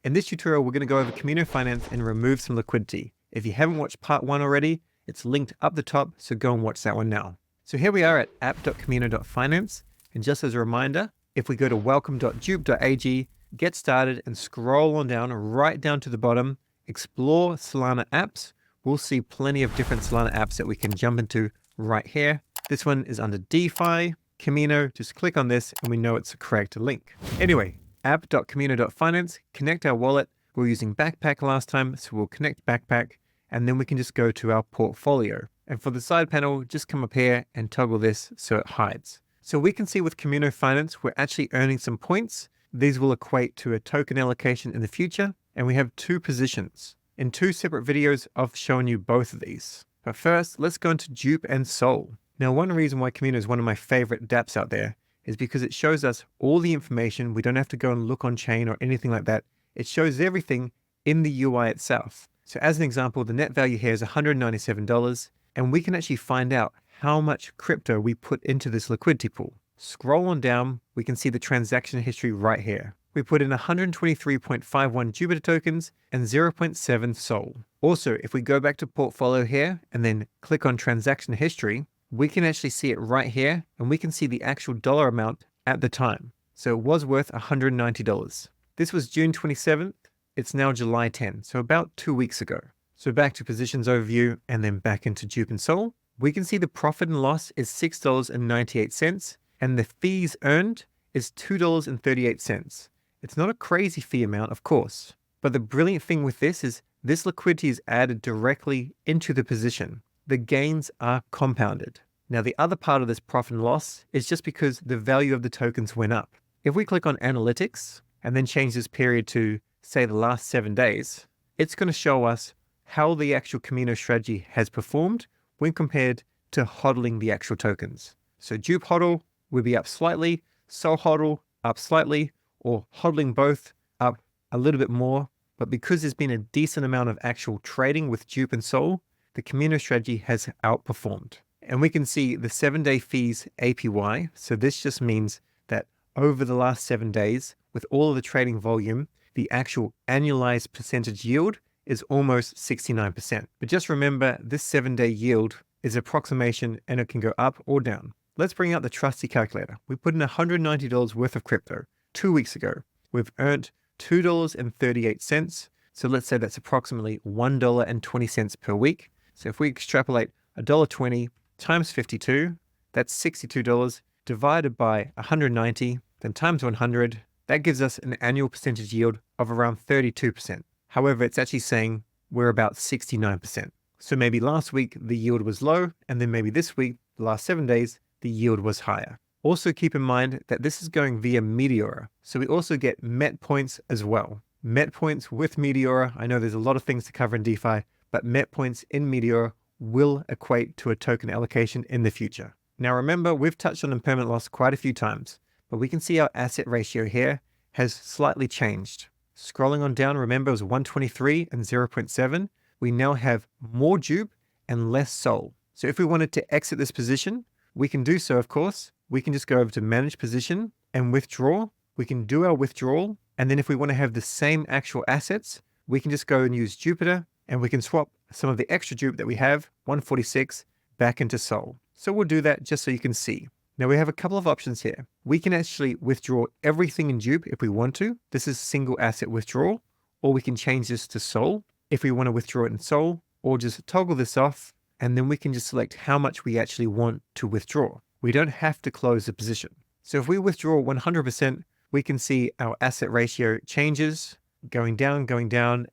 In this tutorial, we're going to go over Camino Finance and remove some liquidity. If you haven't watched part 1 already, it's linked up the top, so go and watch that one now. So here we are at app.camino.finance, and just as a reminder, if we go to welcome.dupe.ag, get started and scroll on down, right down to the bottom, explore Solana apps, we'll see plenty of different Solana apps that we can jump into right here. This one is under DeFi, Camino, just click on this and we know it's the correct link. Anyway, app.camino.finance, connect our wallet. We were using Backpack last time, so we'll connect Backpack, and then we can just go to our portfolio. And for the side panel, just come up here and toggle this so it hides. So we can see with Camino Finance, we're actually earning some points. These will equate to a token allocation in the future, and we have 2 positions. In 2 separate videos, I've shown you both of these. But first, let's go into Dupe and Sol. Now, one reason why Camino is one of my favorite dApps out there is because it shows us all the information. We don't have to go and look on chain or anything like that. It shows everything in the UI itself. So as an example, the net value here is $197, and we can actually find out how much crypto we put into this liquidity pool. Scroll on down, we can see the transaction history right here. We put in 123.51 Jupiter tokens and 0.7 Sol. Also, if we go back to portfolio here and then click on transaction history, we can actually see it right here, and we can see the actual dollar amount at the time. So it was worth $190. This was June 27th. It's now July 10, so about 2 weeks ago. So back to positions overview and then back into Dupe and Sol. We can see the profit and loss is $6.98, and the fees earned is $2.38. It's not a crazy fee amount, of course, but the brilliant thing with this is this liquidity is added directly into the position. The gains are compounded. Now, the other part of this profit and loss is just because the value of the tokens went up. If we click on analytics and then change this period to, say, the last 7 days, it's going to show us how the actual Camino strategy has performed when compared to hodling the actual tokens. So Dupe hodl will be up slightly, Sol hodl up slightly, or hodling both up a little bit more. But because there's been a decent amount of actual trading with Dupe and Sol, the Camino strategy has outperformed. And we can see the 7-day fees APY. So this just means that over the last 7 days, with all of the trading volume, the actual annualized percentage yield is almost 69%. But just remember, this 7-day yield is an approximation and it can go up or down. Let's bring out the trusty calculator. We put in $190 worth of crypto 2 weeks ago. We've earned $2.38. So let's say that's approximately $1.20 per week. So if we extrapolate $1.20 times 52, that's $62 divided by 190, then times 100, that gives us an annual percentage yield of around 32%. However, it's actually saying we're about 69%. So maybe last week the yield was low, and then maybe this week, the last 7 days, the yield was higher. Also keep in mind that this is going via Meteora. So we also get MET points as well. MET points with Meteora. I know there's a lot of things to cover in DeFi, but MET points in Meteora will equate to a token allocation in the future. Now remember, we've touched on impermanent loss quite a few times, but we can see our asset ratio here has slightly changed. Scrolling on down, remember it was 123 and 0.7. We now have more Dupe and less Sol. So if we wanted to exit this position, we can do so, of course. We can just go over to manage position and withdraw. We can do our withdrawal. And then if we want to have the same actual assets, we can just go and use Jupiter, and we can swap some of the extra Dupe that we have, 146, back into Sol. So we'll do that just so you can see. Now we have a couple of options here. We can actually withdraw everything in Dupe if we want to. This is single asset withdrawal, or we can change this to Sol if we want to withdraw it in Sol, or just toggle this off, and then we can just select how much we actually want to withdraw. We don't have to close the position. So if we withdraw 100%, we can see our asset ratio changes, going down,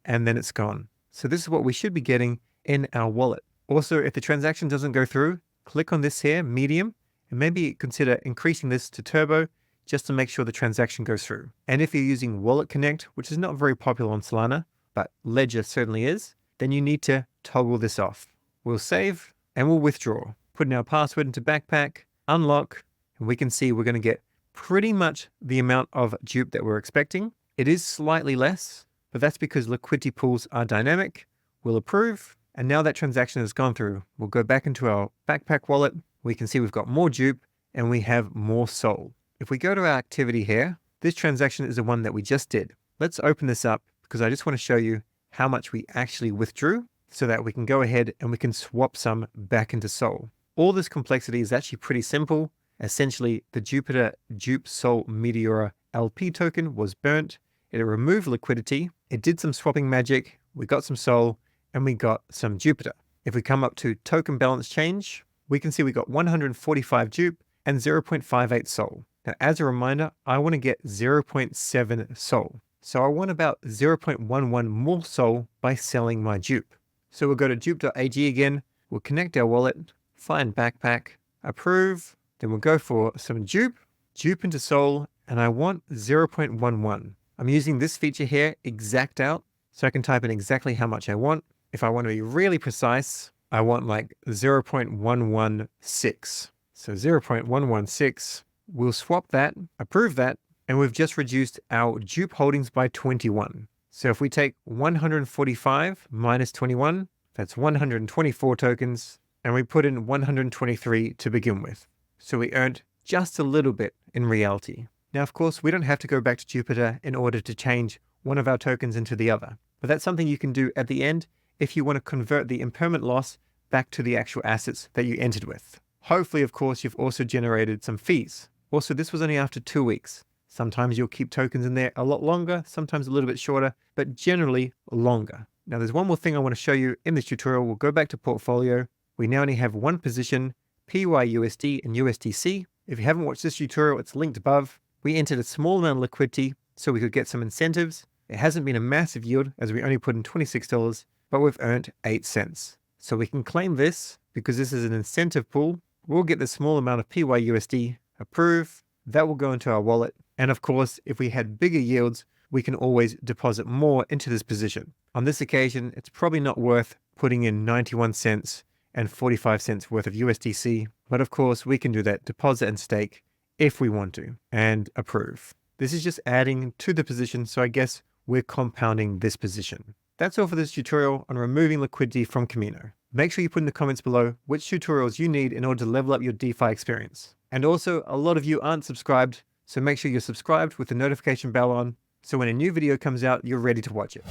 and then it's gone. So this is what we should be getting in our wallet. Also, if the transaction doesn't go through, click on this here, medium, and maybe consider increasing this to turbo just to make sure the transaction goes through. And if you're using Wallet Connect, which is not very popular on Solana, but Ledger certainly is, then you need to toggle this off. We'll save and we'll withdraw. Put in our password into Backpack, unlock, and we can see we're going to get pretty much the amount of Dupe that we're expecting. It is slightly less, but that's because liquidity pools are dynamic. We'll approve, and now that transaction has gone through, we'll go back into our Backpack wallet. We can see we've got more Dupe and we have more Sol. If we go to our activity here, this transaction is the one that we just did. Let's open this up because I just want to show you how much we actually withdrew so that we can go ahead and we can swap some back into Sol. All this complexity is actually pretty simple. Essentially, the Jupiter Dupe Sol Meteora LP token was burnt. It removed liquidity. It did some swapping magic. We got some Sol and we got some Jupiter. If we come up to token balance change, we can see we got 145 Jupe and 0.58 Sol. Now, as a reminder, I want to get 0.7 Sol. So I want about 0.11 more Sol by selling my Jupe. So we'll go to dupe.ag again. We'll connect our wallet, find backpack, approve. Then we'll go for some Jupe into Sol, and I want 0.11. I'm using this feature here, exact out, so I can type in exactly how much I want. If I want to be really precise, I want like 0.116. So 0.116, we'll swap that, approve that, and we've just reduced our Jupe holdings by 21. So if we take 145 minus 21, that's 124 tokens, and we put in 123 to begin with. So we earned just a little bit in reality. Now, of course, we don't have to go back to Jupiter in order to change one of our tokens into the other, but that's something you can do at the end if you want to convert the impermanent loss back to the actual assets that you entered with. Hopefully, of course, you've also generated some fees. Also, this was only after 2 weeks. Sometimes you'll keep tokens in there a lot longer, sometimes a little bit shorter, but generally longer. Now, there's one more thing I want to show you in this tutorial. We'll go back to portfolio. We now only have one position, PYUSD and USDC. If you haven't watched this tutorial, it's linked above. We entered a small amount of liquidity so we could get some incentives. It hasn't been a massive yield as we only put in $26, but we've earned 8 cents. So we can claim this because this is an incentive pool. We'll get the small amount of PYUSD, approve. That will go into our wallet. And of course, if we had bigger yields, we can always deposit more into this position. On this occasion, it's probably not worth putting in 91 cents and 45 cents worth of USDC. But of course, we can do that deposit and stake if we want to, and approve. This is just adding to the position, so I guess we're compounding this position. That's all for this tutorial on removing liquidity from Kamino. Make sure you put in the comments below which tutorials you need in order to level up your DeFi experience. And also, a lot of you aren't subscribed, so make sure you're subscribed with the notification bell on, so when a new video comes out, you're ready to watch it.